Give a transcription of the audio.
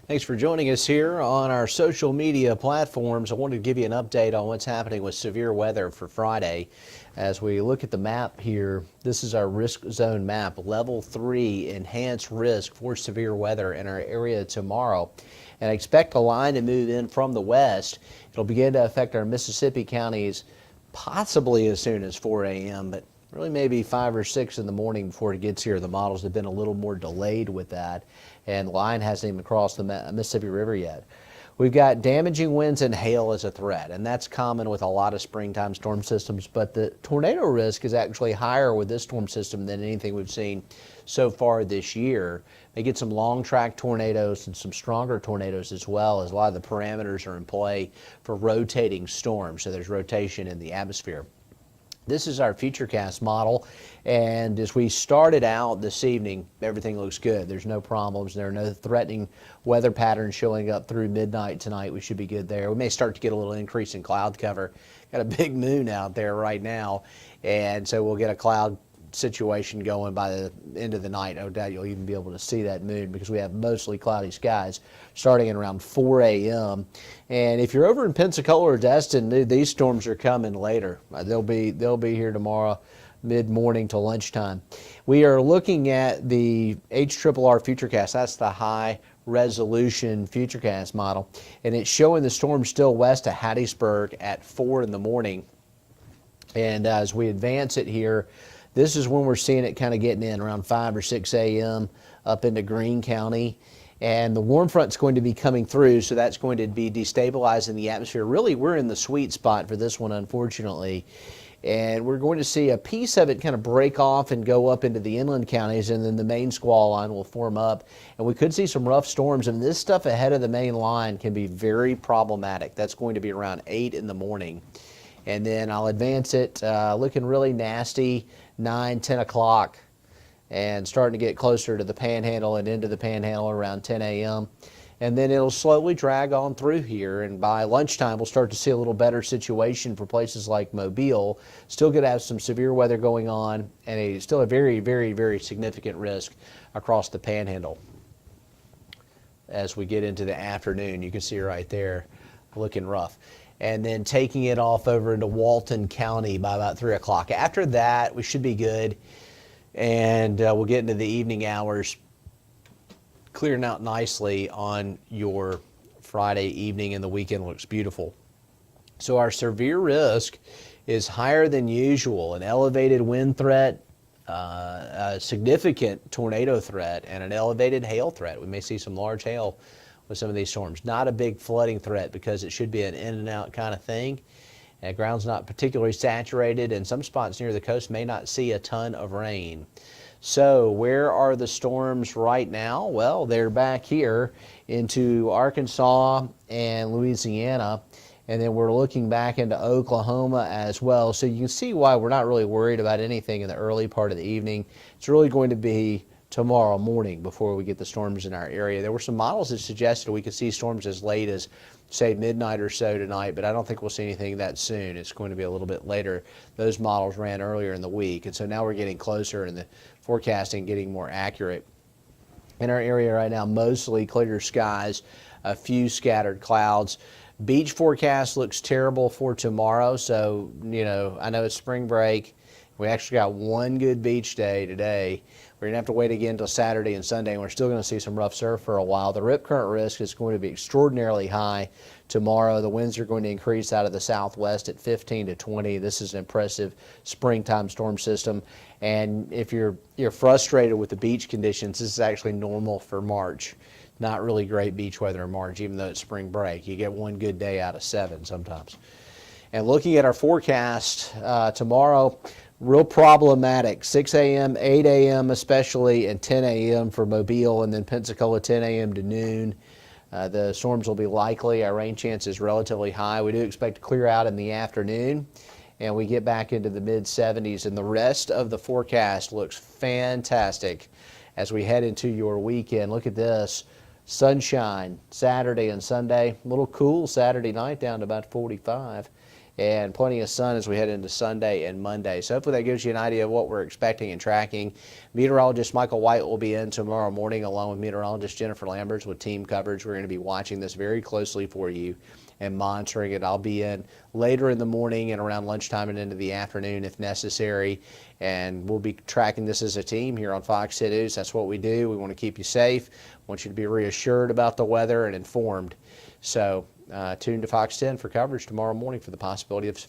Thanks for joining us here on our social media platforms. I wanted to give you an update on what's happening with severe weather for Friday. As we look at the map here, this is our risk zone map, level 3, enhanced risk for severe weather in our area tomorrow. And I expect a line to move in from the west. It'll begin to affect our Mississippi counties possibly as soon as 4 a.m., but really maybe 5 or 6 in the morning before it gets here. The models have been a little more delayed with that, and the line hasn't even crossed the Mississippi River yet. We've got damaging winds and hail as a threat, and that's common with a lot of springtime storm systems, but the tornado risk is actually higher with this storm system than anything we've seen so far this year. They get some long track tornadoes and some stronger tornadoes as well, as a lot of the parameters are in play for rotating storms, so there's rotation in the atmosphere. This is our Futurecast model, and as we started out this evening, everything looks good. There's no problems. There are no threatening weather patterns showing up through midnight tonight. We should be good there. We may start to get a little increase in cloud cover. Got a big moon out there right now, and so we'll get a cloud situation going by the end of the night. No doubt you'll even be able to see that moon because we have mostly cloudy skies starting at around 4 a.m. And if you're over in Pensacola or Destin, these storms are coming later. They'll be here tomorrow mid-morning to lunchtime. We are looking at the HRRR Futurecast. That's the high resolution Futurecast model, and it's showing the storm still west of Hattiesburg at 4 in the morning. And as we advance it here, this is when we're seeing it kind of getting in around 5 or 6 a.m. up into Greene County. And the warm front's going to be coming through, so that's going to be destabilizing the atmosphere. Really, we're in the sweet spot for this one, unfortunately. And we're going to see a piece of it kind of break off and go up into the inland counties, and then the main squall line will form up. And we could see some rough storms, and this stuff ahead of the main line can be very problematic. That's going to be around 8 in the morning. And then I'll advance it, looking really nasty, 9, 10 o'clock, and starting to get closer to the Panhandle and into the Panhandle around 10 a.m. And then it'll slowly drag on through here, and by lunchtime we'll start to see a little better situation for places like Mobile. Still going to have some severe weather going on, and still a very, very, very significant risk across the Panhandle. As we get into the afternoon, you can see right there, looking rough. And then taking it off over into Walton County by about 3 o'clock. After that, we should be good, and we'll get into the evening hours, clearing out nicely on your Friday evening, and the weekend looks beautiful. So our severe risk is higher than usual, an elevated wind threat, a significant tornado threat, and an elevated hail threat. We may see some large hail with some of these storms. Not a big flooding threat because it should be an in and out kind of thing. And the ground's not particularly saturated, and some spots near the coast may not see a ton of rain. So where are the storms right now? Well, they're back here into Arkansas and Louisiana, and then we're looking back into Oklahoma as well. So you can see why we're not really worried about anything in the early part of the evening. It's really going to be tomorrow morning before we get the storms in our area. There were some models that suggested we could see storms as late as, say, midnight or so tonight, but I don't think we'll see anything that soon. It's going to be a little bit later. Those models ran earlier in the week, and so now we're getting closer and the forecasting getting more accurate. In our area right now, mostly clear skies, a few scattered clouds. Beach forecast looks terrible for tomorrow, so, you know, I know it's spring break. We actually got one good beach day today. We're going to have to wait again until Saturday and Sunday, and we're still going to see some rough surf for a while. The rip current risk is going to be extraordinarily high tomorrow. The winds are going to increase out of the southwest at 15 to 20. This is an impressive springtime storm system. And if you're frustrated with the beach conditions, this is actually normal for March. Not really great beach weather in March, even though it's spring break. You get one good day out of 7 sometimes. And looking at our forecast tomorrow, real problematic. 6 a.m., 8 a.m. especially, and 10 a.m. for Mobile, and then Pensacola 10 a.m. to noon. The storms will be likely. Our rain chance is relatively high. We do expect to clear out in the afternoon, and we get back into the mid-70s, and the rest of the forecast looks fantastic as we head into your weekend. Look at this. Sunshine Saturday and Sunday. A little cool Saturday night down to about 45. and plenty of sun as we head into Sunday and Monday. So hopefully that gives you an idea of what we're expecting and tracking. Meteorologist Michael White will be in tomorrow morning along with meteorologist Jennifer Lamberts with team coverage. We're going to be watching this very closely for you and monitoring it. I'll be in later in the morning and around lunchtime and into the afternoon if necessary, and we'll be tracking this as a team here on Fox 10 News. That's what we do. We want to keep you safe. Want you to be reassured about the weather and informed. So tune to Fox 10 for coverage tomorrow morning for the possibility of severe